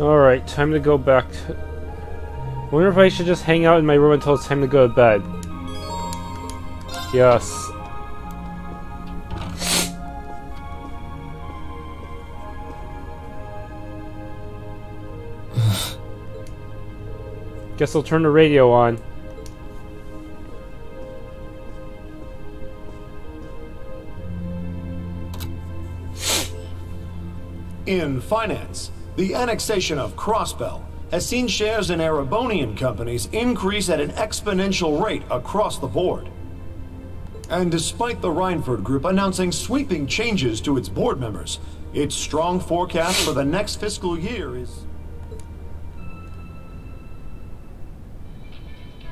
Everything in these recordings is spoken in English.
Alright, time to go back to... I wonder if I should just hang out in my room until it's time to go to bed. Yes. Guess I'll turn the radio on. In finance, the annexation of Crossbell has seen shares in Erebonian companies increase at an exponential rate across the board. And despite the Reinford Group announcing sweeping changes to its board members, its strong forecast for the next fiscal year is...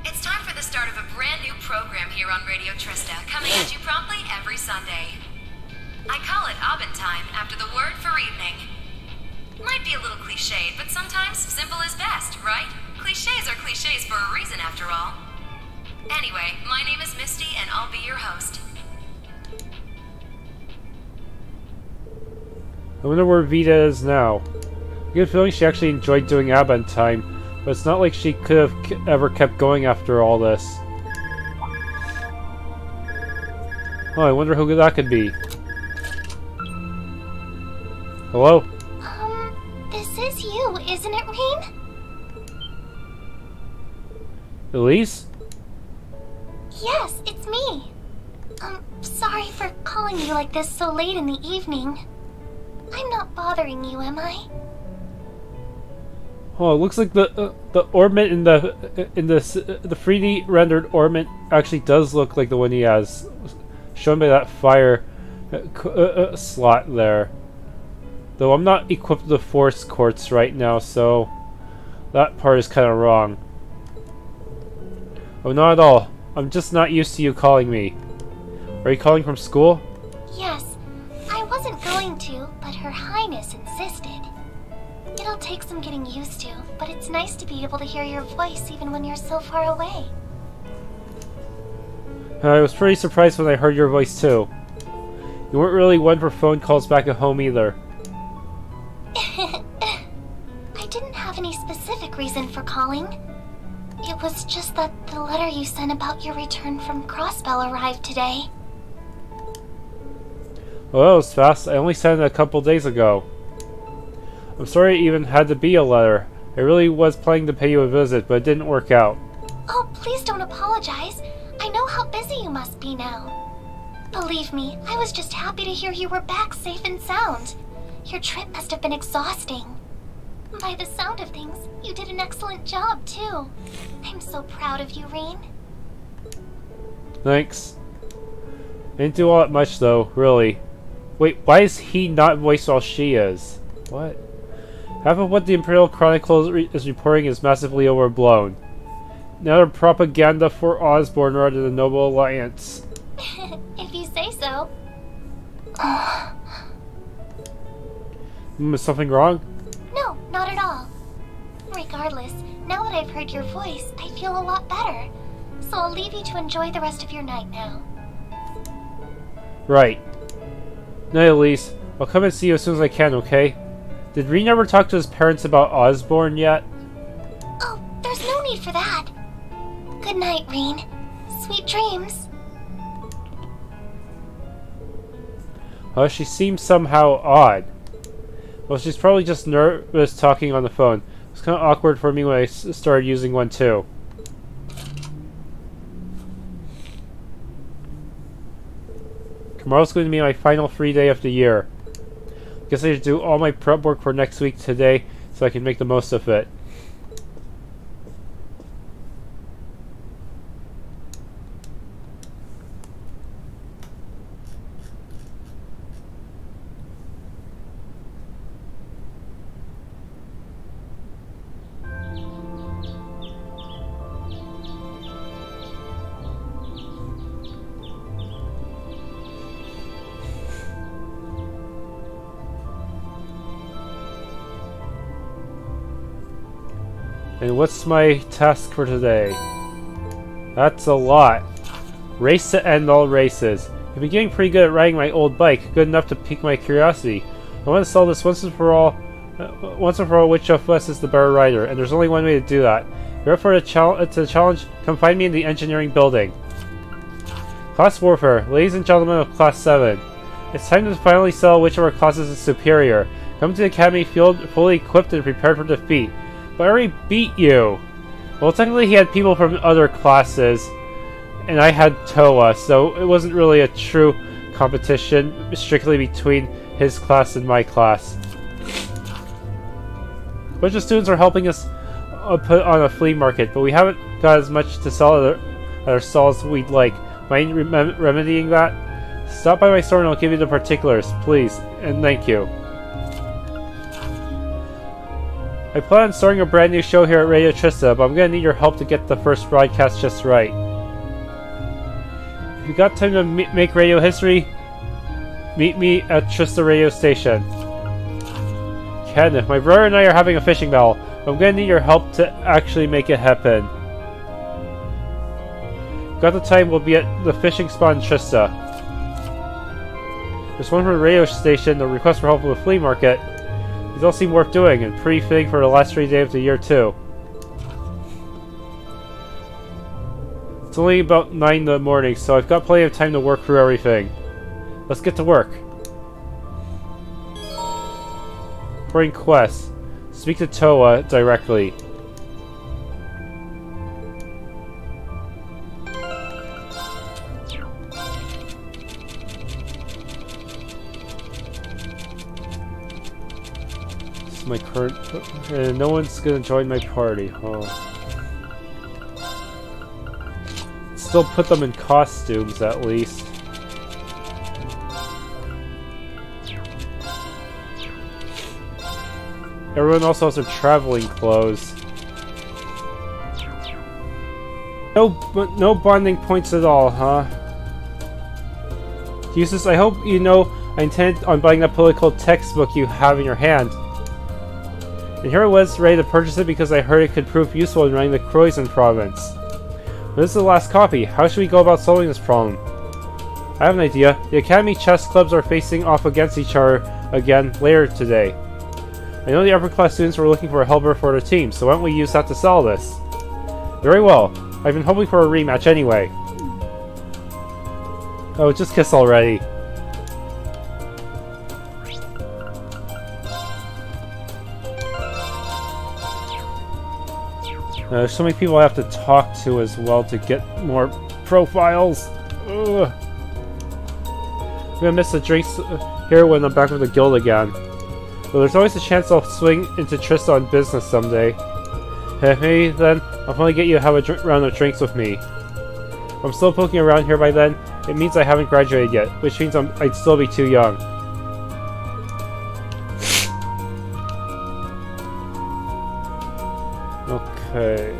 It's time for the start of a brand new program here on Radio Trista, coming at you promptly every Sunday. I call it Abendtime after the word for evening. Might be a little cliched, but sometimes simple is best, right? Clichés are clichés for a reason, after all. Anyway, my name is Misty, and I'll be your host. I wonder where Vita is now. I get a feeling she actually enjoyed doing Abendtime, but it's not like she could have ever kept going after all this. Oh, I wonder who that could be. Hello? This is you, isn't it, Rean? Elise? Yes, it's me. Sorry for calling you like this so late in the evening. I'm not bothering you, am I? Oh, it looks like the ornament in the 3D rendered ornament actually does look like the one he has, shown by that fire slot there. Though I'm not equipped with the force quartz right now, so that part is kind of wrong. Oh, not at all. I'm just not used to you calling me. Are you calling from school? Yes. I wasn't going to, but Her Highness insisted. It'll take some getting used to, but it's nice to be able to hear your voice even when you're so far away. I was pretty surprised when I heard your voice too. You weren't really one for phone calls back at home either. I didn't have any specific reason for calling. It was just that the letter you sent about your return from Crossbell arrived today. Well, that was fast. I only sent it a couple days ago. I'm sorry it even had to be a letter. I really was planning to pay you a visit, but it didn't work out. Oh, please don't apologize. I know how busy you must be now. Believe me, I was just happy to hear you were back safe and sound. Your trip must have been exhausting. By the sound of things, you did an excellent job, too. I'm so proud of you, Rean. Thanks. I didn't do all that much, though, really. Wait, why is he not voiced while she is? What? Half of what the Imperial Chronicle is reporting is massively overblown. Now they're propaganda for Osborne rather than Noble Alliance. If you say so. Is something wrong? No, not at all. Regardless, now that I've heard your voice, I feel a lot better. So I'll leave you to enjoy the rest of your night now. Right. Night, Elise. I'll come and see you as soon as I can, okay? Did Rean ever talk to his parents about Osborne yet? Oh, there's no need for that. Good night, Rean. Sweet dreams. She seems somehow odd. Well, she's probably just nervous talking on the phone. It's kind of awkward for me when I started using one too. Tomorrow's going to be my final free day of the year. Guess I should do all my prep work for next week today so I can make the most of it. And what's my task for today? That's a lot. Race to end all races. I've been getting pretty good at riding my old bike, good enough to pique my curiosity. I want to sell this once and for all once and for all, which of us is the better rider, and there's only one way to do that. You're up for the challenge? Come find me in the engineering building. Class Warfare, ladies and gentlemen of Class 7. It's time to finally settle which of our classes is superior. Come to the academy field fully equipped and prepared for defeat. But I already beat you! Well, technically he had people from other classes, and I had TLoH, so it wasn't really a true competition strictly between his class and my class. A bunch of students are helping us put on a flea market, but we haven't got as much to sell at our stalls as we'd like. Mind remedying that? Stop by my store and I'll give you the particulars, please, and thank you. I plan on starting a brand new show here at Radio Trista, but I'm gonna need your help to get the first broadcast just right. If you got time to make radio history, meet me at Trista Radio Station. Kenneth, my brother and I are having a fishing battle, but I'm gonna need your help to actually make it happen. Got the time, we'll be at the fishing spot in Trista. There's one from the radio station, a request for help with the flea market. These all seem worth doing, and pretty fitting for the last 3 days of the year too. It's only about 9 in the morning, so I've got plenty of time to work through everything. Let's get to work. Reporting quest. Speak to TLoH directly. This is my current... no one's gonna join my party, huh? Still put them in costumes, at least. Everyone also has their traveling clothes. No bonding points at all, huh? Jesus, I hope you know I intended on buying that political textbook you have in your hand. And here I was ready to purchase it because I heard it could prove useful in running the Croizon province. But this is the last copy. How should we go about solving this problem? I have an idea. The Academy chess clubs are facing off against each other again later today. I know the upper class students were looking for a helper for their team, so why don't we use that to sell this? Very well. I've been hoping for a rematch anyway. Oh, just kiss already. There's so many people I have to talk to as well to get more profiles. Ugh. I'm gonna miss the drinks here when I'm back with the guild again. But there's always a chance I'll swing into Trista on business someday. Maybe then I'll finally get you to have a round of drinks with me. If I'm still poking around here by then, it means I haven't graduated yet, which means I'd still be too young. Okay.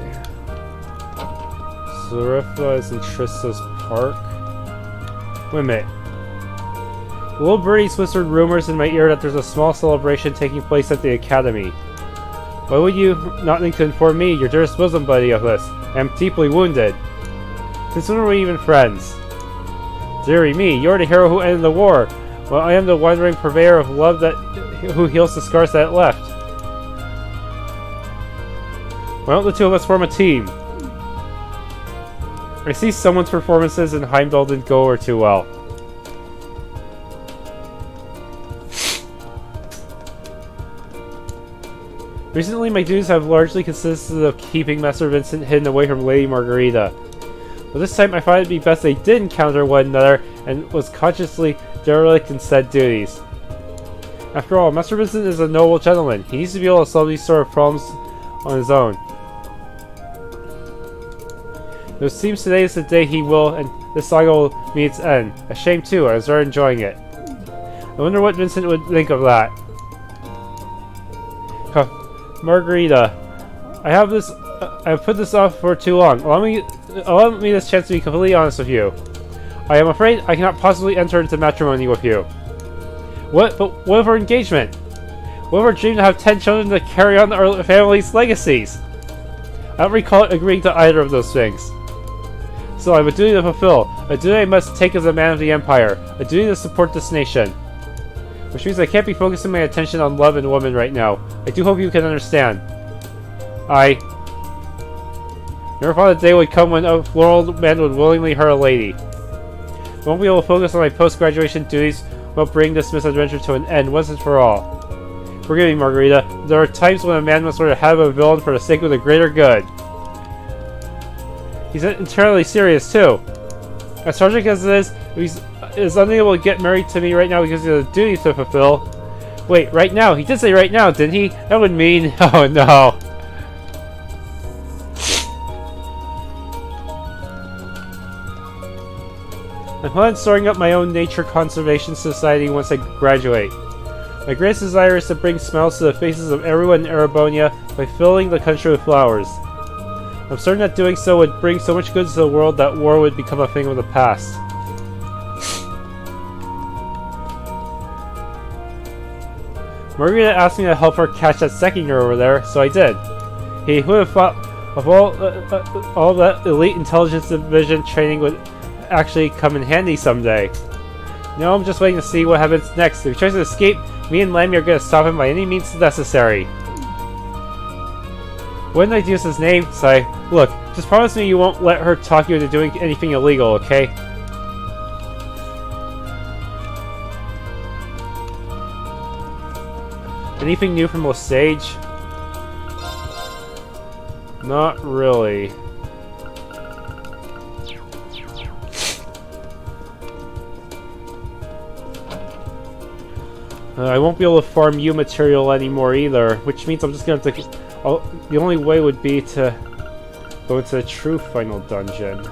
Zarifla is in Trista's park. Wait a minute. Little birdies whispered rumors in my ear that there's a small celebration taking place at the academy. Why would you not think to inform me, your dearest bosom buddy, of this? I am deeply wounded. Since when are we even friends? Dearie me, you're the hero who ended the war, while I am the wandering purveyor of love who heals the scars that it left. Why don't the two of us form a team? I see someone's performances in Heimdallr didn't go over too well. Recently, my duties have largely consisted of keeping Master Vincent hidden away from Lady Margarita. But this time, I thought it'd be best they did encounter one another and was consciously derelict in said duties. After all, Master Vincent is a noble gentleman. He needs to be able to solve these sort of problems on his own. It seems today is the day he will, and this saga will meet its end. A shame too, I was very enjoying it. I wonder what Vincent would think of that. Margarita, I have put this off for too long. Allow me this chance to be completely honest with you. I am afraid I cannot possibly enter into matrimony with you. But what of our engagement? What of our dream to have 10 children to carry on our family's legacies? I don't recall agreeing to either of those things. So I have a duty to fulfill, a duty I must take as a man of the Empire, a duty to support this nation. which means I can't be focusing my attention on love and woman right now. I do hope you can understand. I never thought a day would come when a floral man would willingly hurt a lady. I won't be able to focus on my post-graduation duties while bringing this misadventure to an end once and for all. Forgive me, Margarita. There are times when a man must wear the hat of a villain for the sake of the greater good. He's entirely serious, too. As tragic as it is, he is unable to get married to me right now because he has a duty to fulfill. Wait, right now? He did say right now, didn't he? That would mean... Oh, no. I plan on starting up my own nature conservation society once I graduate. My greatest desire is to bring smiles to the faces of everyone in Erebonia by filling the country with flowers. I'm certain that doing so would bring so much good to the world that war would become a thing of the past. Margarita asked me to help her catch that second year over there, so I did. Hey, who would have thought of all that elite intelligence division training would actually come in handy someday? Now I'm just waiting to see what happens next. If he tries to escape, me and Lammy are going to stop him by any means necessary. Wouldn't I use his name? Sigh. Look, just promise me you won't let her talk you into doing anything illegal, okay? Anything new from Osage? Not really. I won't be able to farm you material anymore either, which means I'm just gonna have to... the only way would be to go into the true final dungeon.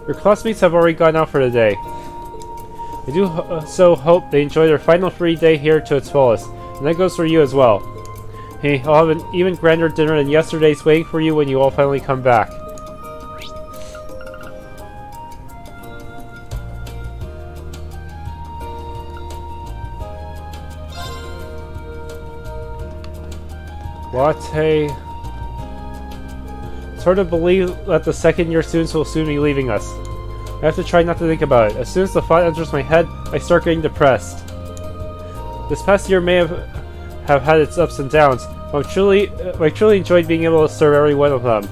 Your classmates have already gone out for the day. I do so hope they enjoy their final free day here to its fullest, and that goes for you as well. Hey, I'll have an even grander dinner than yesterday's waiting for you when you all finally come back. Latte. It's hard to believe that the second year students will soon be leaving us. I have to try not to think about it. As soon as the thought enters my head, I start getting depressed. This past year may have had its ups and downs, but I truly enjoyed being able to serve every one of them.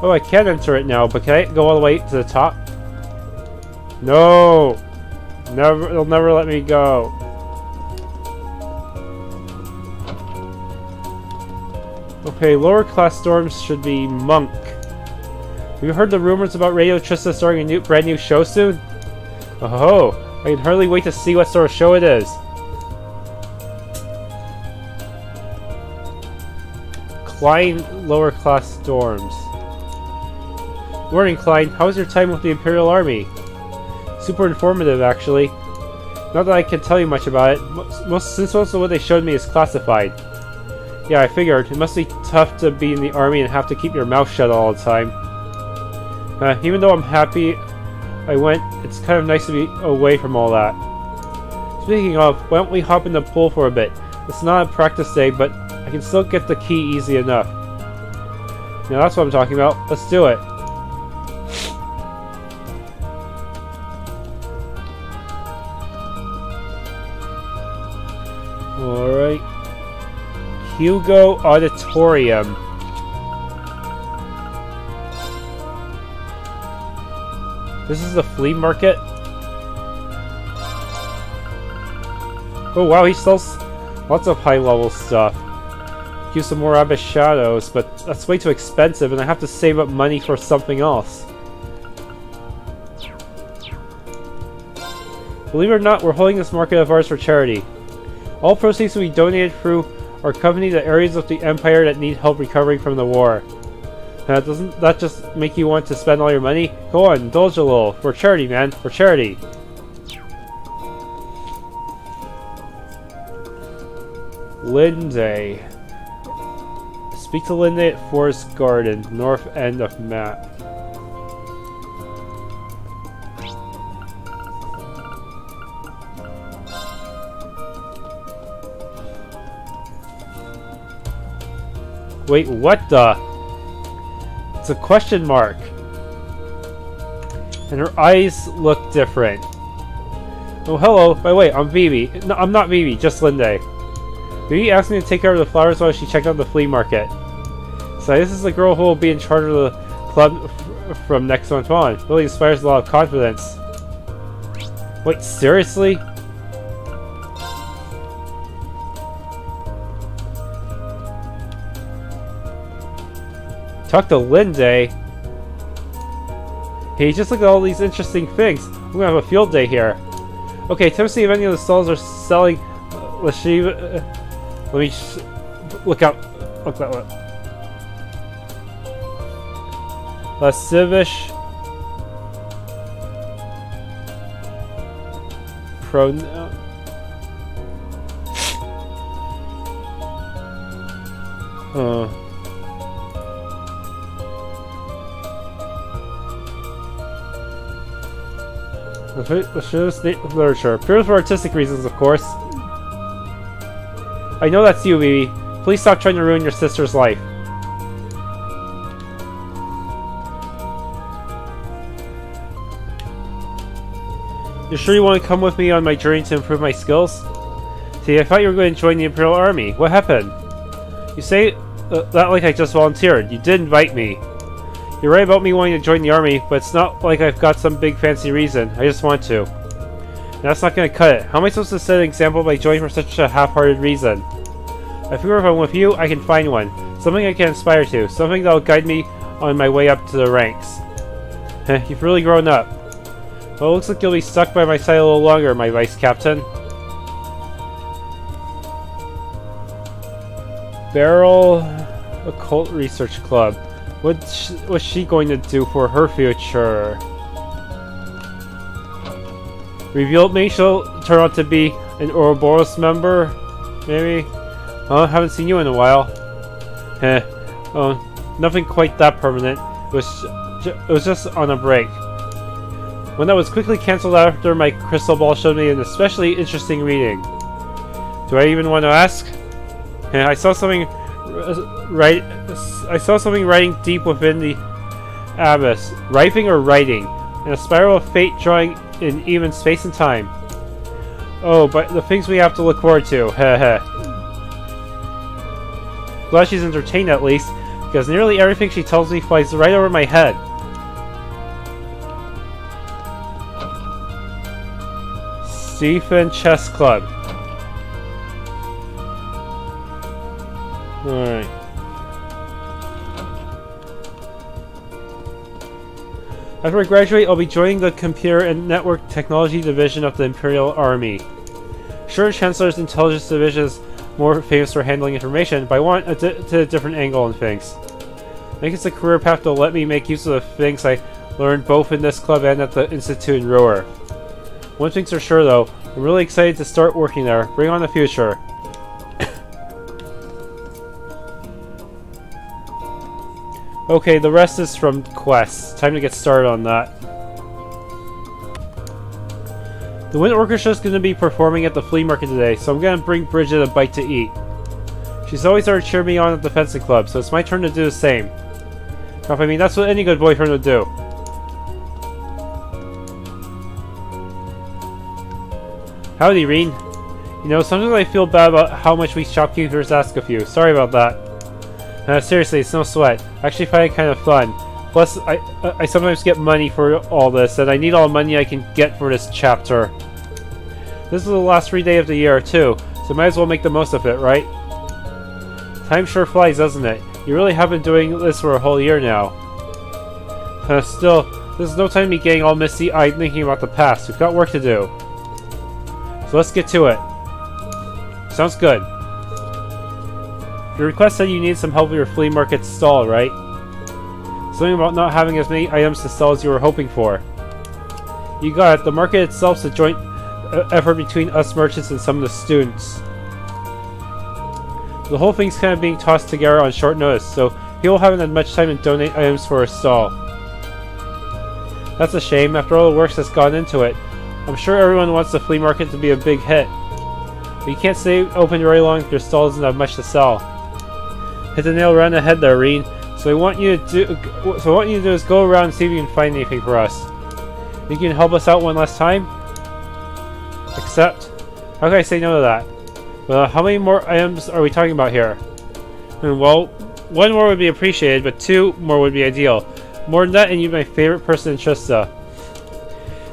Oh, I can enter it now, but can I go all the way to the top? No! They'll never let me go. Okay, lower class dorms should be monk. Have you heard the rumors about Radio Trista starting a brand new show soon? Oh, I can hardly wait to see what sort of show it is. Klein lower class dorms. Morning, Klein. How was your time with the Imperial Army? Super informative, actually. Not that I can tell you much about it, since most of what they showed me is classified. Yeah, I figured. It must be tough to be in the army and have to keep your mouth shut all the time. Even though I'm happy I went, it's kind of nice to be away from all that. Speaking of, why don't we hop in the pool for a bit? It's not a practice day, but I can still get the key easy enough. Now that's what I'm talking about. Let's do it. Alright. Hugo Auditorium. This is the flea market? Oh wow, he sells lots of high-level stuff. Use some more Abyss Shadows, but that's way too expensive and I have to save up money for something else. Believe it or not, we're holding this market of ours for charity. All proceeds will be donated through our company to areas of the Empire that need help recovering from the war. Doesn't that just make you want to spend all your money? Go on, indulge a little. For charity, man. For charity. Lindsay. Speak to Lindsay at Forest Garden, north end of map. Wait, what the? It's a question mark. And her eyes look different. Oh, hello. By the way, I'm Vivi. No, I'm not Vivi, just Linde. Vivi asked me to take care of the flowers while she checked out the flea market. So this is the girl who will be in charge of the club from next month on. Really inspires a lot of confidence. Wait, seriously? Talk to Linde. Hey, just look at all these interesting things. We're gonna have a field day here. Okay, time to see if any of the stalls are selling. Let me look out. Look that way. Lascivious. Literature. Pure for artistic reasons, of course. I know that's you, Vivi. Please stop trying to ruin your sister's life. You sure you want to come with me on my journey to improve my skills? See, I thought you were going to join the Imperial Army. What happened? You say that like I just volunteered. You did invite me. You're right about me wanting to join the army, but it's not like I've got some big fancy reason. I just want to. And that's not going to cut it. How am I supposed to set an example by joining for such a half-hearted reason? I figure if I'm with you, I can find one. Something I can aspire to. Something that'll guide me on my way up to the ranks. You've really grown up. Well, it looks like you'll be stuck by my side a little longer, my Vice Captain. Barrel Occult Research Club. What's she going to do for her future? Revealed me she'll turn out to be an Ouroboros member? Maybe? Oh, haven't seen you in a while. Oh, nothing quite that permanent. It was just on a break. One that was quickly cancelled after my crystal ball showed me an especially interesting reading. Do I even want to ask? I saw something writing deep within the abyss. Writing or writing? And a spiral of fate drawing in even space and time. Oh, but the things we have to look forward to. Heh. Glad she's entertained at least, because nearly everything she tells me flies right over my head. Stephen Chess Club. Alright. After I graduate, I'll be joining the Computer and Network Technology Division of the Imperial Army. Sure, Chancellor's Intelligence Division is more famous for handling information, but I want a different angle on things. I think it's a career path that'll let me make use of the things I learned both in this club and at the Institute in Roer. One thing's for sure though, I'm really excited to start working there. Bring on the future. Okay, the rest is from quests. Time to get started on that. The Wind Orchestra is going to be performing at the flea market today, so I'm going to bring Bridget a bite to eat. She's always there to cheer me on at the fencing club, so it's my turn to do the same. Now, I mean, that's what any good boyfriend would do. Howdy, Rean. You know, sometimes I feel bad about how much we shopkeepers ask of you. Sorry about that. Seriously, it's no sweat. I actually find it kind of fun. Plus, I sometimes get money for all this, and I need all the money I can get for this chapter. This is the last free day of the year, too, so might as well make the most of it, right? Time sure flies, doesn't it? You really have been doing this for a whole year now. Still, there's no time to be getting all misty-eyed thinking about the past. We've got work to do. So let's get to it. Sounds good. Your request said you need some help with your flea market stall, right? Something about not having as many items to sell as you were hoping for. You got it. The market itself is a joint effort between us merchants and some of the students. The whole thing's kind of being tossed together on short notice, so people haven't had much time to donate items for a stall. That's a shame, after all the work that's gone into it. I'm sure everyone wants the flea market to be a big hit. But you can't stay open very long if your stall doesn't have much to sell. Hit the nail right on the head there, Rean. So what I want you to do is go around and see if you can find anything for us. Think you can help us out one last time? Accept? How can I say no to that? Well, how many more items are we talking about here? Well, 1 more would be appreciated, but 2 more would be ideal. More than that, and you're my favorite person in Trista.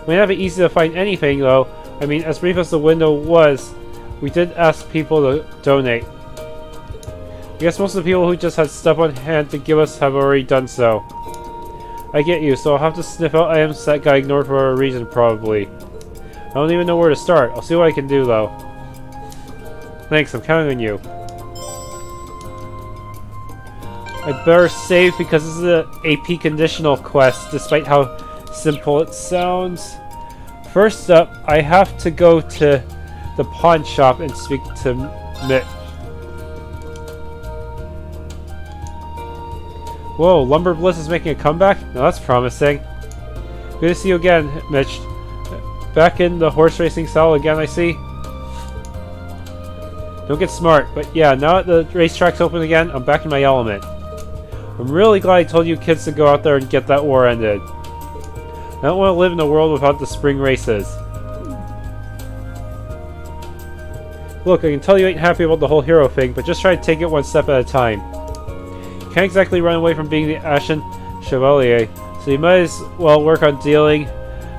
We didn't have it easy to find anything, though. I mean, as brief as the window was, we did ask people to donate. I guess most of the people who just had stuff on hand to give us have already done so. I get you, so I'll have to sniff out items that got ignored for a reason, probably. I don't even know where to start. I'll see what I can do, though. Thanks, I'm counting on you. I'd better save because this is an AP conditional quest, despite how simple it sounds. First up, I have to go to the pawn shop and speak to Mitch. Whoa, Lumber Bliss is making a comeback? Now that's promising. Good to see you again, Mitch. Back in the horse racing style again, I see. Don't get smart, but yeah, now that the racetrack's open again, I'm back in my element. I'm really glad I told you kids to go out there and get that war ended. I don't want to live in a world without the spring races. Look, I can tell you ain't happy about the whole hero thing, but just try to take it one step at a time. You can't exactly run away from being the Ashen Chevalier, so you might as well work on dealing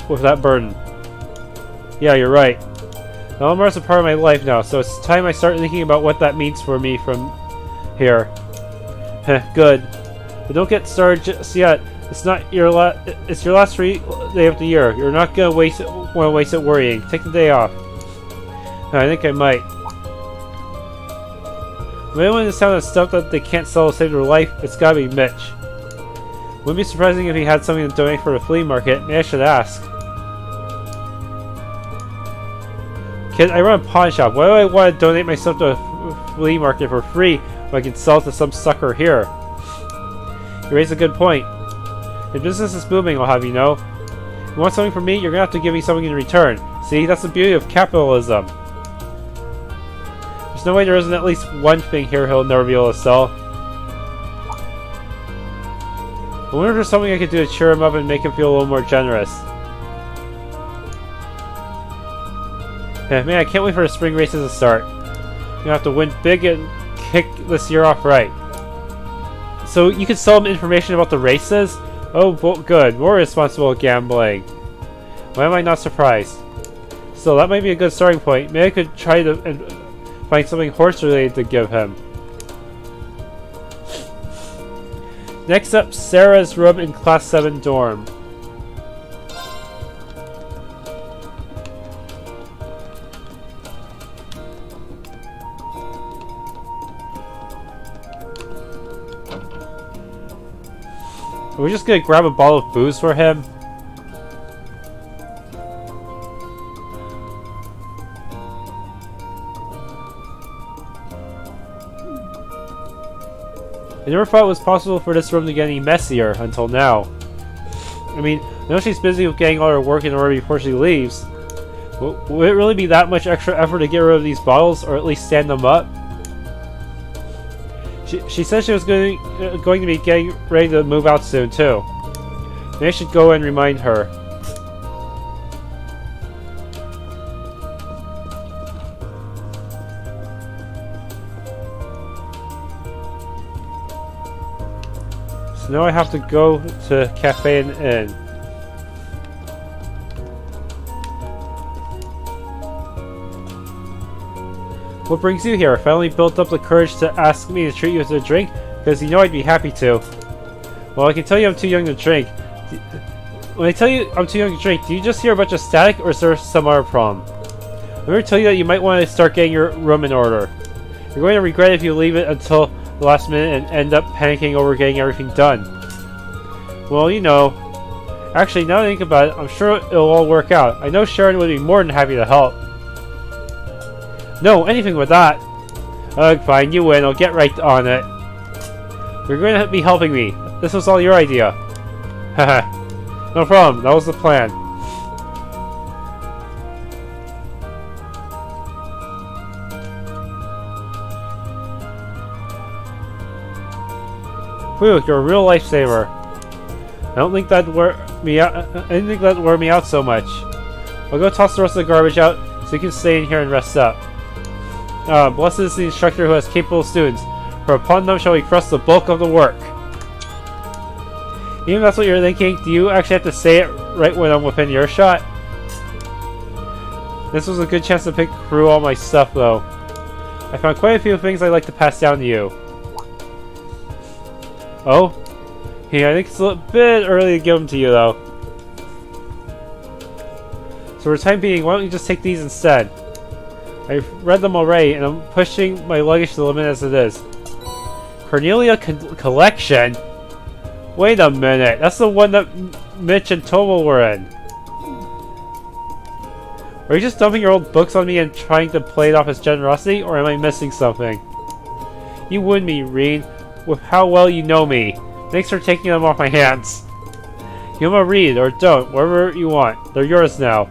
with that burden. Yeah, you're right. Valimar's a part of my life now, so it's time I start thinking about what that means for me from here. Heh, good. But don't get started just yet. It's not your it's your last free day of the year. You're not gonna want to waste it worrying. Take the day off. I think I might. If anyone in this town has stuff that they can't sell to save their life, it's gotta be Mitch. Wouldn't be surprising if he had something to donate for the flea market. Maybe I should ask. Kid, I run a pawn shop. Why do I want to donate my stuff to a flea market for free when I can sell it to some sucker here? You raise a good point. If business is booming, I'll have you know. If you want something from me, you're gonna have to give me something in return. See, that's the beauty of capitalism. There's no way there isn't at least one thing here he'll never be able to sell. I wonder if there's something I could do to cheer him up and make him feel a little more generous. Yeah, man, I can't wait for the spring races to start. You're gonna have to win big and kick this year off right. So you can sell him information about the races? Oh, good. More responsible gambling. Why am I not surprised? Still, that might be a good starting point. Maybe I could try to find something horse-related to give him. Next up, Sarah's room in Class 7 dorm. Are we just gonna grab a bottle of booze for him? I never thought it was possible for this room to get any messier until now. I mean, I know she's busy with getting all her work in order before she leaves. Would it really be that much extra effort to get rid of these bottles, or at least stand them up? She said she was going to be getting ready to move out soon, too. Maybe I should go and remind her. So now I have to go to Cafe and Inn. What brings you here? Finally built up the courage to ask me to treat you to a drink? Because you know I'd be happy to. Well, I can tell you I'm too young to drink. When I tell you I'm too young to drink, do you just hear a bunch of static, or is there some other problem? I'm going to tell you that you might want to start getting your room in order. You're going to regret it if you leave it until the last minute and end up panicking over getting everything done. Well, you know. Actually, now that I think about it, I'm sure it'll all work out. I know Sharon would be more than happy to help. No, anything with that. Ugh, fine, you win. I'll get right on it. You're going to be helping me. This was all your idea. Haha. No problem. That was the plan. Whew, you're a real lifesaver. I don't think that'd wear me out. I didn't think that'd wear me out so much. I'll go toss the rest of the garbage out so you can stay in here and rest up. Blessed is the instructor who has capable students, for upon them shall we thrust the bulk of the work. Even if that's what you're thinking, do you actually have to say it right when I'm within earshot? This was a good chance to pick through all my stuff, though. I found quite a few things I'd like to pass down to you. Oh? Yeah, I think it's a bit early to give them to you, though. So for the time being, why don't you just take these instead? I've read them already, and I'm pushing my luggage to the limit as it is. Cornelia Collection? Wait a minute, that's the one that Mitch and Tomo were in. Are you just dumping your old books on me and trying to play it off as generosity, or am I missing something? You wound me, Rean, with how well you know me. Thanks for taking them off my hands. You want to read, or don't, whatever you want. They're yours now.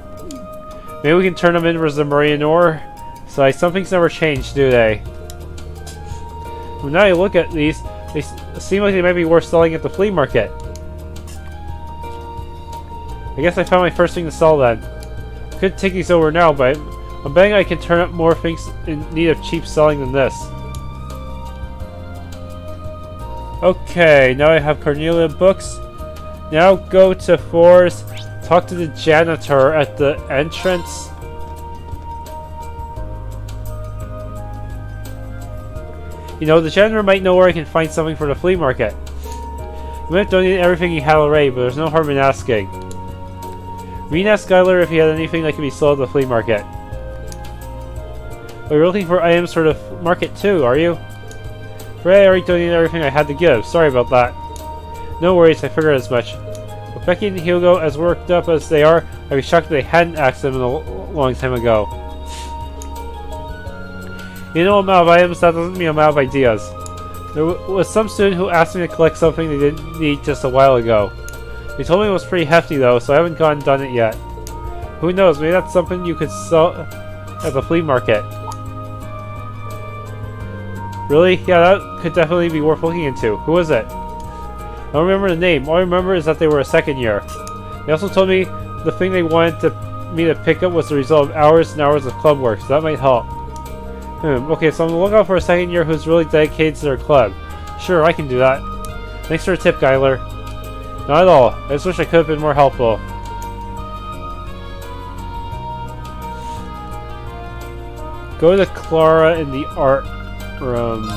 Maybe we can turn them into the Marine ore? So some things never change, do they? When now you look at these, they seem like they might be worth selling at the flea market. I guess I found my first thing to sell then. Could take these over now, but I'm betting I can turn up more things in need of cheap selling than this. Okay, now I have Cornelia books. Now go to Fours, talk to the janitor at the entrance. You know, the janitor might know where I can find something for the flea market. He might have donated everything he had already, but there's no harm in asking. Rean asked Skylar if he had anything that could be sold at the flea market. But you're looking for items for the market too, are you? Ray, I already donated everything I had to give. Sorry about that. No worries, I figured as much. With Becky and Hugo as worked up as they are, I'd be shocked if they hadn't asked them a long time ago. You know, amount of items, that doesn't mean amount of ideas. There was some student who asked me to collect something they didn't need just a while ago. They told me it was pretty hefty though, so I haven't gone and done it yet. Who knows, maybe that's something you could sell at the flea market. Really? Yeah, that could definitely be worth looking into. Who was it? I don't remember the name. All I remember is that they were a second year. They also told me the thing they wanted me to pick up was the result of hours and hours of club work, so that might help. Okay, so I'm gonna look out for a second year who's really dedicated to their club. Sure, I can do that. Thanks for the tip, Skylar. Not at all. I just wish I could have been more helpful. Go to Clara in the art room.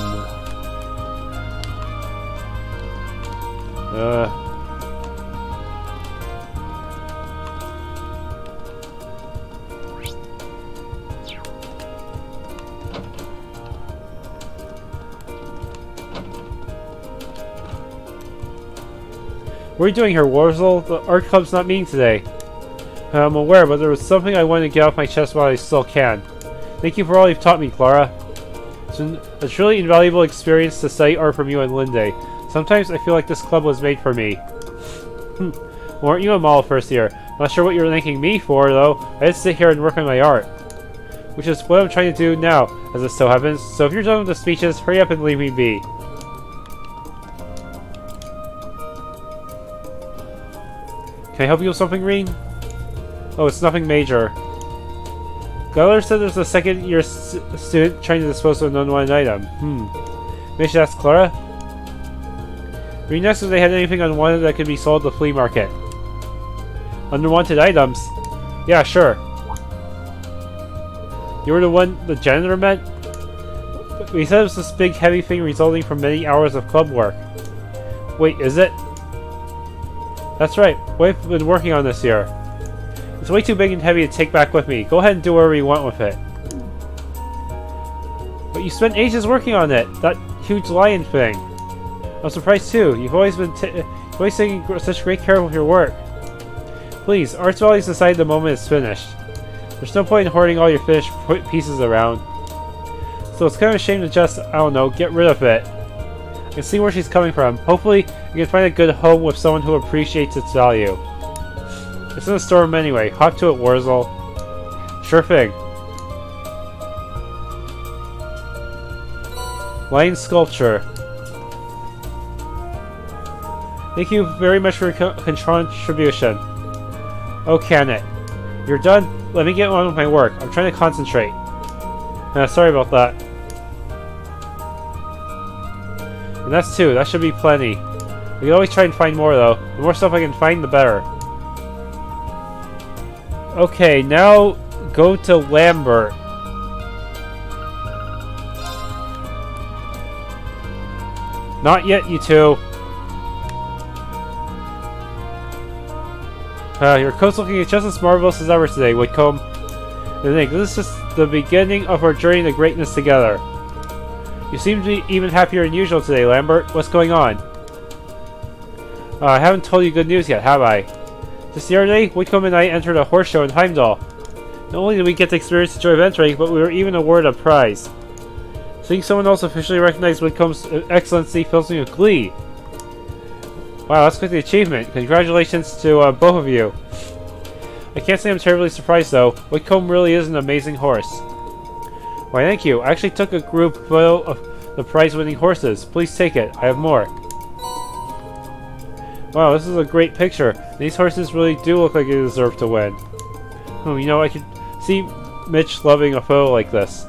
What are you doing here, Wurzel? The art club's not meeting today. I'm aware, but there was something I wanted to get off my chest while I still can. Thank you for all you've taught me, Clara. It's been a truly invaluable experience to study art from you and Linde. Sometimes I feel like this club was made for me. Well, aren't you a model first year? Not sure what you're thanking me for, though. I just sit here and work on my art. Which is what I'm trying to do now, as it so happens. So if you're done with the speeches, hurry up and leave me be. Can I help you with something, Rean? Oh, it's nothing major. Skylar said there's a second year student trying to dispose of an unwanted item. Maybe I should ask Clara? Rean asked if they had anything unwanted that could be sold at the flea market. Unwanted items? Yeah, sure. You were the one the janitor meant? He said it was this big heavy thing resulting from many hours of club work. Wait, is it? That's right. What I've been working on this year. It's way too big and heavy to take back with me. Go ahead and do whatever you want with it. But you spent ages working on it. That huge lion thing. I'm surprised too. You've always taken such great care of your work. Please, Arts Valley's decided the moment it's finished. There's no point in hoarding all your finished pieces around. So it's kind of a shame to just, I don't know, get rid of it. I can see where she's coming from. Hopefully, you can find a good home with someone who appreciates its value. It's in the storeroom anyway. Hop to it, Wurzel. Sure thing. Lion sculpture. Thank you very much for your contribution. Oh, can it? You're done? Let me get on with my work. I'm trying to concentrate. Sorry about that. And that's 2. That should be plenty. We can always try and find more, though. The more stuff I can find, the better. Okay, now go to Lambert. Not yet, you two. Your coat's looking just as marvelous as ever today, Whitcomb. And think, this is just the beginning of our journey to greatness together. You seem to be even happier than usual today, Lambert. What's going on? I haven't told you good news yet, have I? Just the other day, Whitcomb and I entered a horse show in Heimdallr. Not only did we get to experience the joy of entering, but we were even awarded a prize. Seeing someone else officially recognize Whitcomb's excellency fills me with glee. Wow, that's quite the achievement. Congratulations to both of you. I can't say I'm terribly surprised though. Whitcomb really is an amazing horse. Why, thank you. I actually took a group photo of the prize-winning horses. Please take it. I have more. Wow, this is a great picture. These horses really do look like they deserve to win. You know, I could see Mitch loving a photo like this.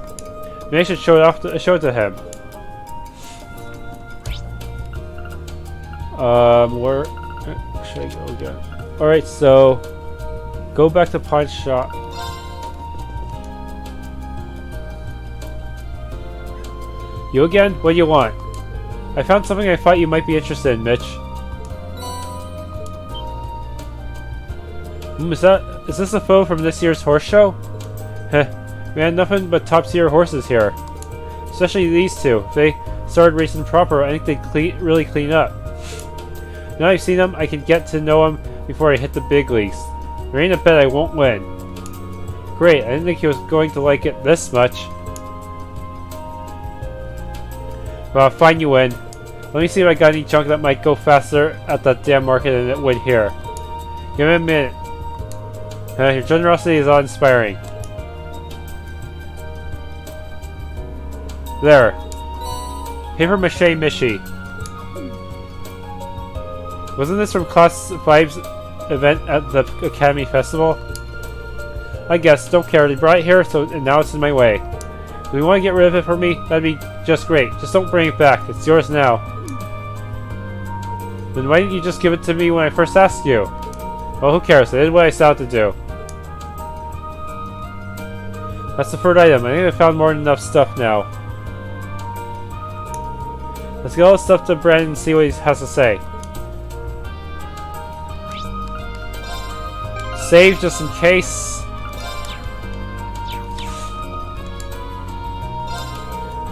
Maybe I should show it to him. Where should I go again? Alright, so go back to pawn shop. You again? What do you want? I found something I thought you might be interested in, Mitch. Is this a photo from this year's horse show? Heh, man, nothing but top-tier horses here. Especially these two. If they started racing proper, I think they'd really clean up. Now I've seen them, I can get to know them before I hit the big leagues. There ain't a bet I won't win. Great, I didn't think he was going to like it this much. Well, fine, you win. Let me see if I got any junk that might go faster at that damn market than it would here. Give me a minute. Your generosity is awe-inspiring. There. Paper mache Mishi. Wasn't this from Class VI's event at the Academy Festival? I guess. Don't care. They brought it here, and now it's in my way. If you want to get rid of it for me, that'd be just great. Just don't bring it back. It's yours now. Then why didn't you just give it to me when I first asked you? Well, who cares? I did what I set out to do. That's the third item. I think I found more than enough stuff now. Let's get all the stuff to Brandon and see what he has to say. Save just in case.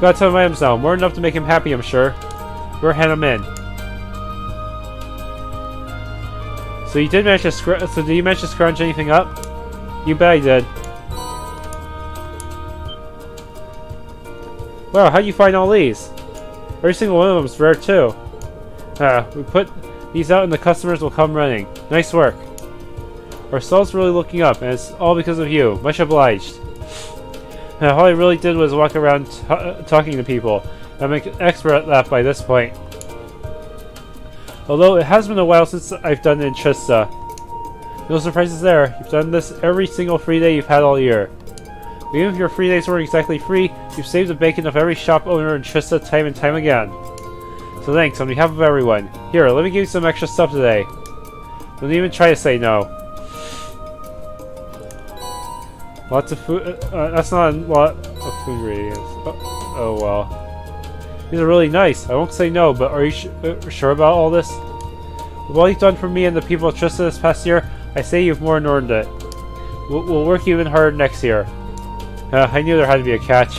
Got 10 items now. More than enough to make him happy, I'm sure. We'll hand him in. So you did manage to did you manage to scrounge anything up? You bet I did. Wow, how'd you find all these? Every single one of them is rare too. We put these out and the customers will come running. Nice work. Our stall's really looking up, and it's all because of you. Much obliged. All I really did was walk around talking to people. I'm an expert at that by this point. Although it has been a while since I've done it in Trista. No surprises there. You've done this every single free day you've had all year. But even if your free days weren't exactly free, you've saved the bacon of every shop owner in Trista time and time again. So thanks on behalf of everyone. Here, let me give you some extra stuff today. Don't even try to say no. Lots of food. That's not a lot of food ingredients. Oh well. These are really nice. I won't say no, but are you sure about all this? With all you've done for me and the people of Trista this past year, I say you've more than earned it. We'll work even harder next year. I knew there had to be a catch.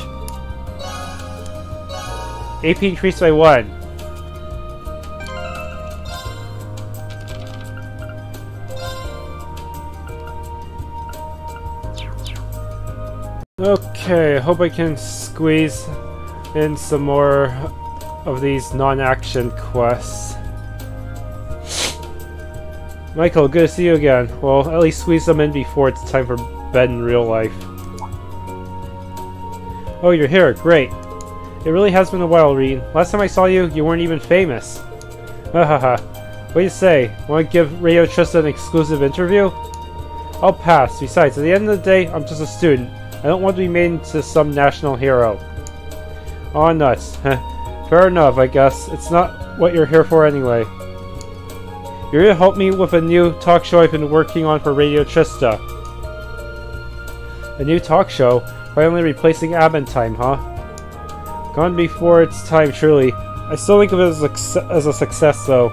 AP increased by 1. Okay, I hope I can squeeze in some more of these non-action quests. Michael, good to see you again. Well, at least squeeze them in before it's time for bed in real life. Oh, you're here. Great. It really has been a while, Rean. Last time I saw you, you weren't even famous. Hahaha. What do you say? Want to give Radio Trista an exclusive interview? I'll pass. Besides, at the end of the day, I'm just a student. I don't want to be made into some national hero. Aw, nuts. Fair enough, I guess. It's not what you're here for anyway. You're here to help me with a new talk show I've been working on for Radio Trista. A new talk show? Finally replacing Admin Time, huh? Gone before its time, truly. I still think of it as a success, though.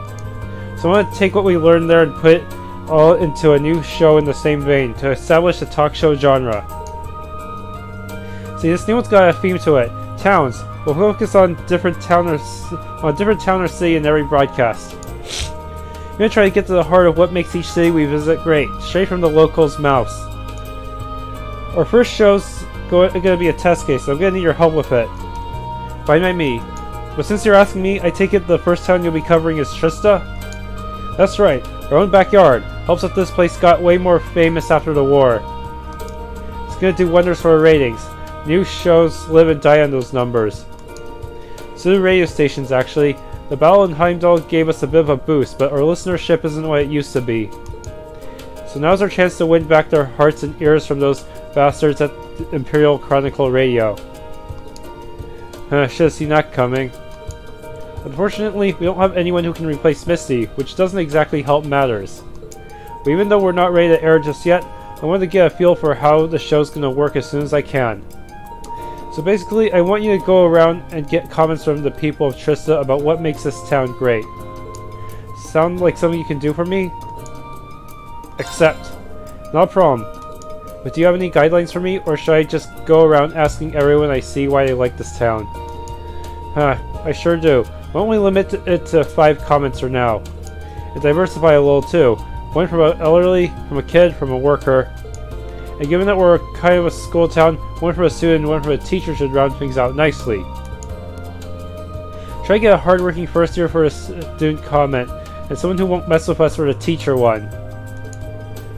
So I want to take what we learned there and put it all into a new show in the same vein, to establish a talk show genre. See, this new one's got a theme to it. Towns. We'll focus on different town or city in every broadcast. I'm gonna try to get to the heart of what makes each city we visit great, straight from the locals' mouths. Our first show's gonna be a test case, so I'm gonna need your help with it. Fine by me. But since you're asking me, I take it the first town you'll be covering is Trista? That's right, our own backyard. Helps that this place got way more famous after the war. It's gonna do wonders for our ratings. New shows live and die on those numbers. So do radio stations, actually. The battle in Heimdallr gave us a bit of a boost, but our listenership isn't what it used to be. So now's our chance to win back their hearts and ears from those bastards at Imperial Chronicle Radio. Should have seen that coming. Unfortunately, we don't have anyone who can replace Misty, which doesn't exactly help matters. But even though we're not ready to air just yet, I want to get a feel for how the show's gonna work as soon as I can. So basically, I want you to go around and get comments from the people of Trista about what makes this town great. Sound like something you can do for me? Accept. Not a problem. But do you have any guidelines for me, or should I just go around asking everyone I see why they like this town? I sure do. Why don't we limit it to 5 comments for now? And diversify a little too. One from an elderly, from a kid, from a worker. And given that we're kind of a school town, one from a student and one from a teacher should round things out nicely. Try to get a hardworking first year for a student comment, and someone who won't mess with us for the teacher one.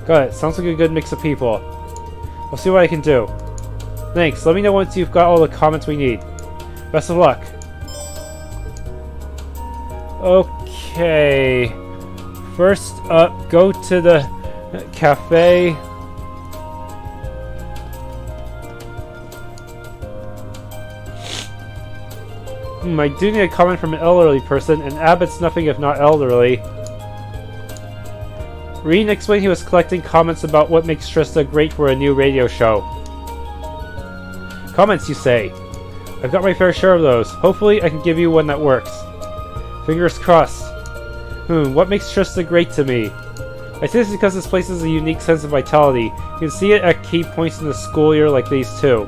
Got it. Sounds like a good mix of people. I'll see what I can do. Thanks. Let me know once you've got all the comments we need. Best of luck. Okay. First up, go to the cafe. I do need a comment from an elderly person, and Abbott's nothing if not elderly. Rean explained he was collecting comments about what makes Trista great for a new radio show. Comments, you say? I've got my fair share of those. Hopefully I can give you one that works. Fingers crossed. What makes Trista great to me? I say this because this place has a unique sense of vitality. You can see it at key points in the school year like these two.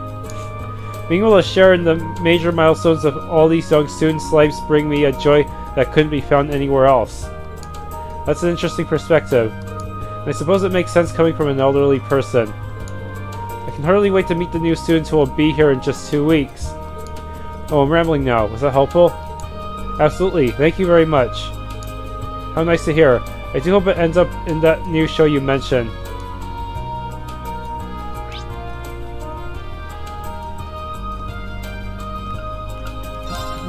Being able to share in the major milestones of all these young students' lives bring me a joy that couldn't be found anywhere else. That's an interesting perspective. I suppose it makes sense coming from an elderly person. I can hardly wait to meet the new students who will be here in just 2 weeks. Oh, I'm rambling now. Was that helpful? Absolutely. Thank you very much. How nice to hear. I do hope it ends up in that new show you mentioned.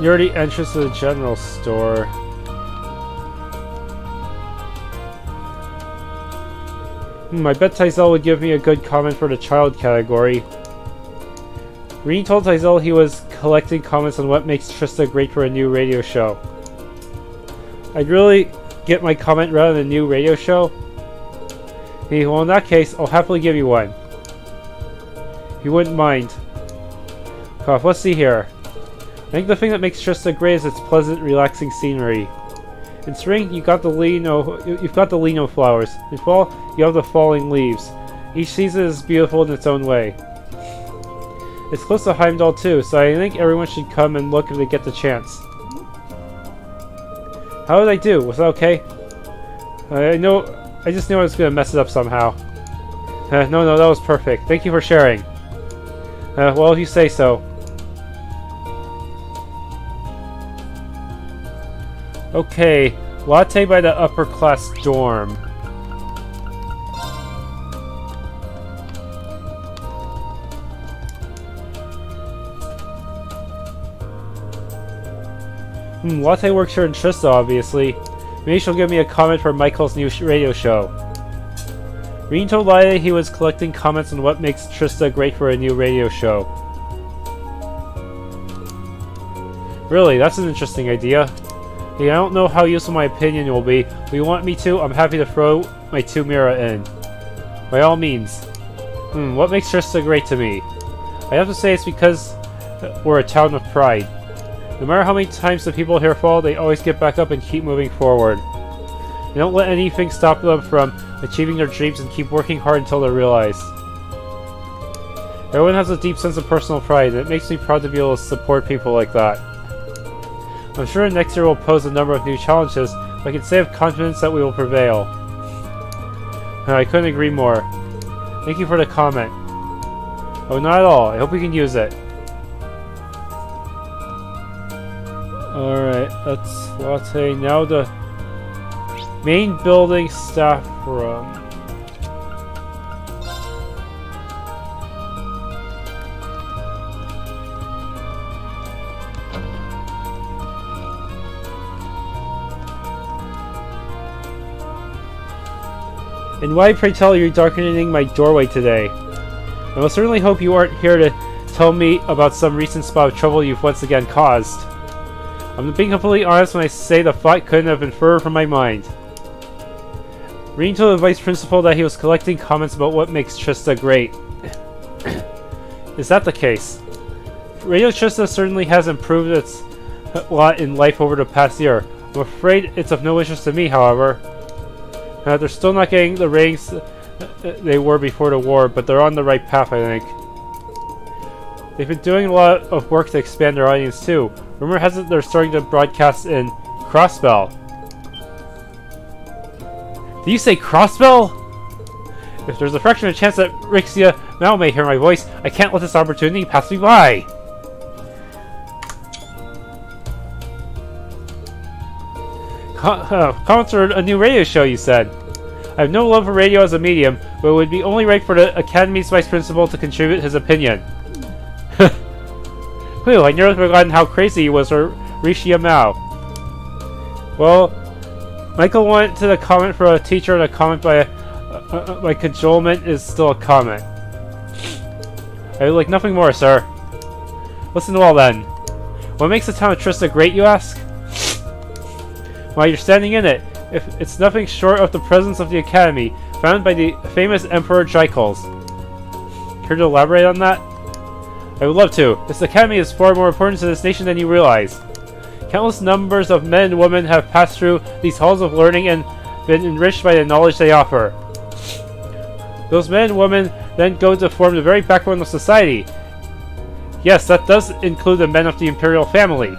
Near the entrance to the general store. I bet Tyzel would give me a good comment for the child category. Rean told Tyzel he was collecting comments on what makes Trista great for a new radio show. I'd really get my comment rather than a new radio show? Hey, well in that case, I'll happily give you one. If you wouldn't mind. Cough, let's see here. I think the thing that makes Trista great is its pleasant, relaxing scenery. In spring, you've got the lino flowers. In fall, you have the falling leaves. Each season is beautiful in its own way. It's close to Heimdallr too, so I think everyone should come and look if they get the chance. How did I do? Was that okay? I just knew I was going to mess it up somehow. No, that was perfect. Thank you for sharing. Well, if you say so. Okay, latte by the upper class dorm. Latte works here in Trista, obviously. Maybe she'll give me a comment for Michael's new radio show. Rean told Lila he was collecting comments on what makes Trista great for a new radio show. Really, that's an interesting idea. Hey, I don't know how useful my opinion will be, but if you want me to, I'm happy to throw my 2 Mira in. By all means. What makes Trista great to me? I have to say it's because we're a town of pride. No matter how many times the people here fall, they always get back up and keep moving forward. They don't let anything stop them from achieving their dreams and keep working hard until they're realized. Everyone has a deep sense of personal pride, and it makes me proud to be able to support people like that. I'm sure next year will pose a number of new challenges, but I can say with confidence that we will prevail. I couldn't agree more. Thank you for the comment. Oh, not at all. I hope we can use it. Alright, that's Latte. Now the main building staff room. And why, pray tell, are you darkening my doorway today? I will certainly hope you aren't here to tell me about some recent spot of trouble you've once again caused. I'm being completely honest when I say the thought couldn't have been further from my mind. Reading to the vice principal that he was collecting comments about what makes Trista great. Is that the case? Radio Trista certainly has improved its lot in life over the past year. I'm afraid it's of no interest to me, however. They're still not getting the ratings they were before the war, but they're on the right path, I think. They've been doing a lot of work to expand their audience too. Rumor has it they're starting to broadcast in Crossbell. Did you say Crossbell? If there's a fraction of a chance that Rixia now may hear my voice, I can't let this opportunity pass me by. Comments for a new radio show, you said. I have no love for radio as a medium, but it would be only right for the Academy's vice principal to contribute his opinion. Whew, I nearly forgotten how crazy he was for Rixia Mao. Well, Michael wanted to comment for a teacher, and a comment by my cajolement is still a comment. I would like nothing more, sir. Listen well then. What makes the town of Trista great, you ask? While you're standing in it, if it's nothing short of the presence of the Academy, founded by the famous Emperor Jaikals. Care to elaborate on that? I would love to. This Academy is far more important to this nation than you realize. Countless numbers of men and women have passed through these halls of learning and been enriched by the knowledge they offer. Those men and women then go to form the very backbone of society. Yes, that does include the men of the Imperial family.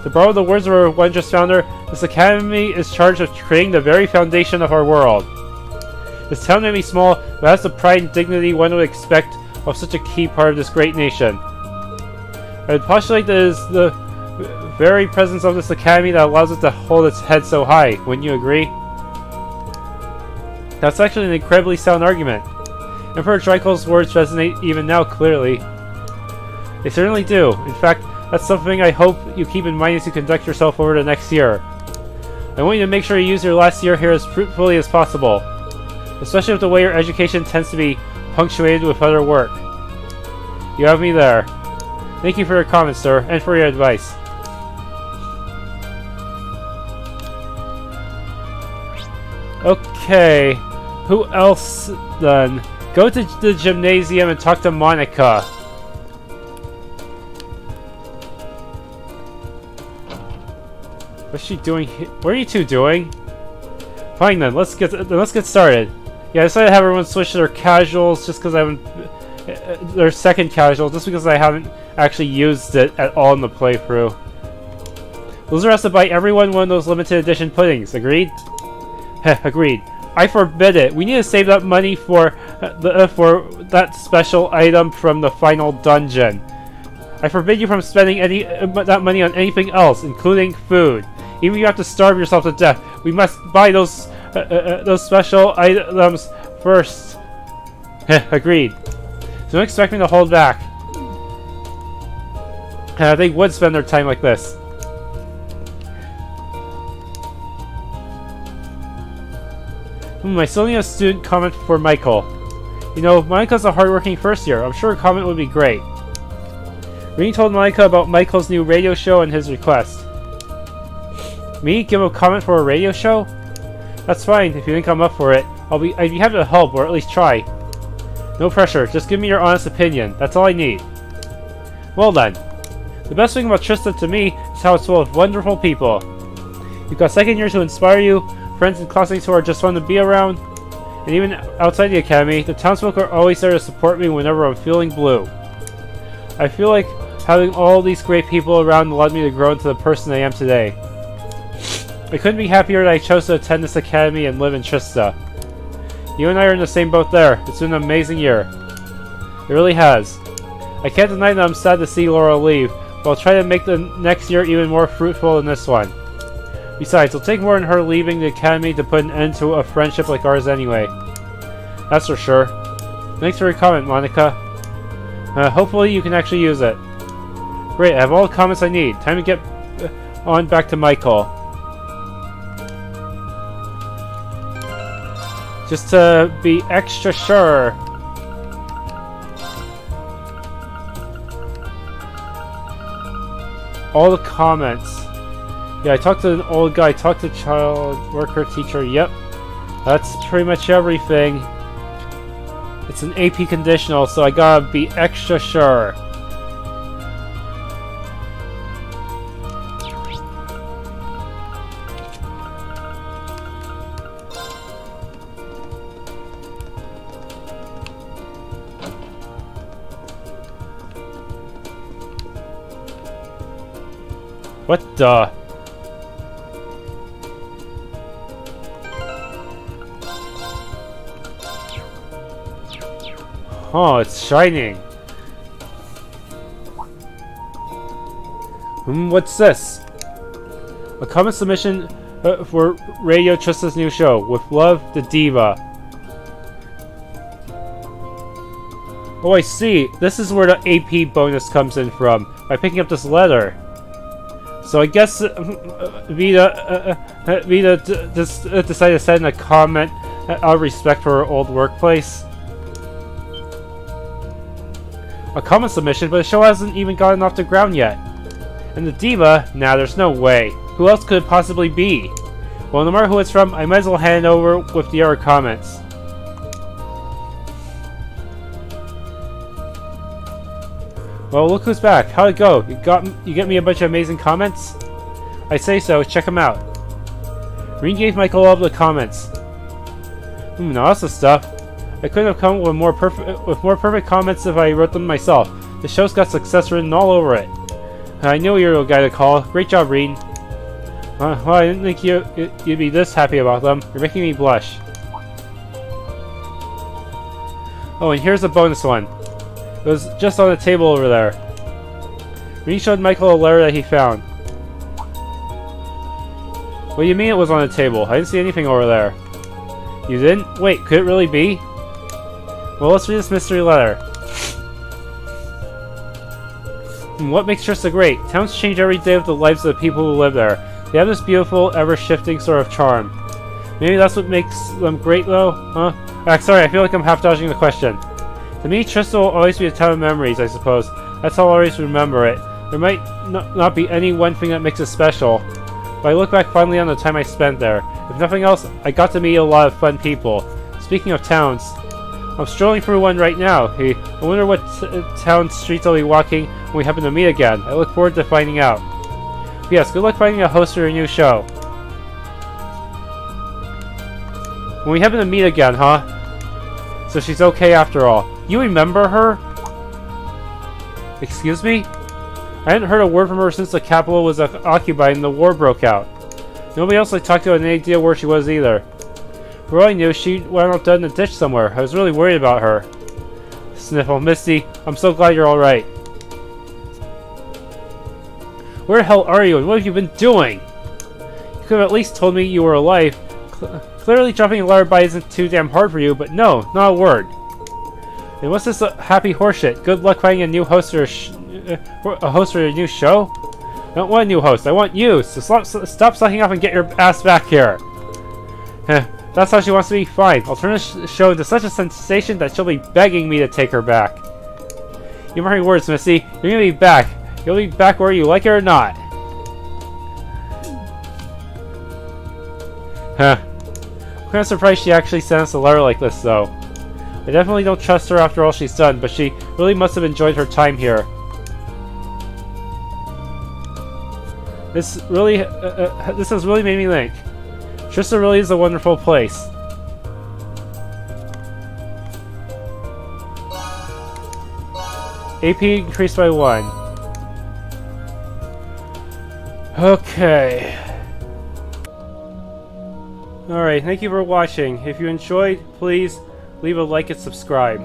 To borrow the words of our wondrous founder, this Academy is charged with creating the very foundation of our world. This town may be small, but has the pride and dignity one would expect of such a key part of this great nation. I would postulate that it is the very presence of this Academy that allows it to hold its head so high. Wouldn't you agree? That's actually an incredibly sound argument. Emperor Draikal's words resonate even now clearly. They certainly do. In fact, that's something I hope you keep in mind as you conduct yourself over the next year. I want you to make sure you use your last year here as fruitfully as possible, especially with the way your education tends to be punctuated with other work. You have me there. Thank you for your comments, sir, and for your advice. Okay, who else then? Go to the gymnasium and talk to Monica. What's she doing here? What are you two doing? Fine then, let's get started. Yeah, I decided to have everyone switch to their casuals just because I haven't... their second casual, just because I haven't actually used it at all in the playthrough. Loser has to buy everyone one of those limited edition puddings, agreed? Heh, agreed. I forbid it. We need to save that money for that special item from the final dungeon. I forbid you from spending that money on anything else, including food. Even if you have to starve yourself to death, we must buy those special items first. Heh, agreed. So don't expect me to hold back. They would spend their time like this. My Celine student comment for Michael. You know, Monica's a hardworking first year. I'm sure a comment would be great. Rean told Monica about Michael's new radio show and his request. Me? Give a comment for a radio show? That's fine, if you think I'm up for it. I'd be happy to help, or at least try. No pressure, just give me your honest opinion. That's all I need. Well then. The best thing about Trista to me is how it's full of wonderful people. You've got second years who inspire you, friends and classmates who are just fun to be around, and even outside the academy, the townsfolk are always there to support me whenever I'm feeling blue. I feel like having all these great people around allowed me to grow into the person I am today. I couldn't be happier that I chose to attend this academy and live in Trista. You and I are in the same boat there. It's been an amazing year. It really has. I can't deny that I'm sad to see Laura leave, but I'll try to make the next year even more fruitful than this one. Besides, it'll take more than her leaving the academy to put an end to a friendship like ours anyway. That's for sure. Thanks for your comment, Monica. Hopefully you can actually use it. Great, I have all the comments I need. Time to get on back to Michael. Just to be extra sure. All the comments. Yeah, I talked to an old guy, I talked to child worker teacher, yep. That's pretty much everything. It's an AP conditional, so I gotta be extra sure. What the? Oh, it's shining. What's this? A comment submission for Radio Trista's new show. With love, the Diva. Oh, I see. This is where the AP bonus comes in from, by picking up this letter. So I guess Vita decided to send a comment out of respect for her old workplace. A comment submission, but the show hasn't even gotten off the ground yet. And the Diva? Nah, there's no way. Who else could it possibly be? Well, no matter who it's from, I might as well hand it over with the other comments. Well, look who's back. How'd it go? You get me a bunch of amazing comments? I say so. Check them out. Rean gave Michael all of the comments. Now that's the stuff. I couldn't have come up with more perfect comments if I wrote them myself. The show's got success written all over it. I knew you were the guy to call. Great job, Rean. Well, I didn't think you'd be this happy about them. You're making me blush. Oh, and here's a bonus one. It was just on the table over there. Rean showed Michael a letter that he found. What do you mean it was on the table? I didn't see anything over there. You didn't? Wait, could it really be? Well, let's read this mystery letter. What makes Trista great? Towns change every day with the lives of the people who live there. They have this beautiful, ever-shifting sort of charm. Maybe that's what makes them great, though? Huh? Sorry, I feel like I'm half-dodging the question. To me, Trista will always be a town of memories, I suppose. That's how I'll always remember it. There might not be any one thing that makes it special, but I look back fondly on the time I spent there. If nothing else, I got to meet a lot of fun people. Speaking of towns, I'm strolling through one right now. Hey, I wonder what town streets I'll be walking when we happen to meet again. I look forward to finding out. Yes, good luck finding a host for your new show. When we happen to meet again, huh? So she's okay after all. You remember her? Excuse me? I hadn't heard a word from her since the capital was occupied and the war broke out. Nobody else I talked to had any idea where she was either. For all I knew, she wound up dead in a ditch somewhere. I was really worried about her. Sniffle. Misty, I'm so glad you're alright. Where the hell are you and what have you been doing? You could have at least told me you were alive. Clearly jumping a lullaby isn't too damn hard for you, but no, not a word. And what's this happy horseshit? Good luck finding a new host or a host for your new show? I don't want a new host, I want you, so stop sucking up and get your ass back here. That's how she wants to be? Fine. I'll turn this show into such a sensation that she'll be begging me to take her back. You mark my words, Missy. You're gonna be back. You'll be back whether you like it or not. Huh. I'm kinda surprised she actually sent us a letter like this, though. I definitely don't trust her after all she's done, but she really must have enjoyed her time here. This has really made me think. Trista really is a wonderful place. AP increased by 1. Okay. Alright, thank you for watching. If you enjoyed, please leave a like and subscribe.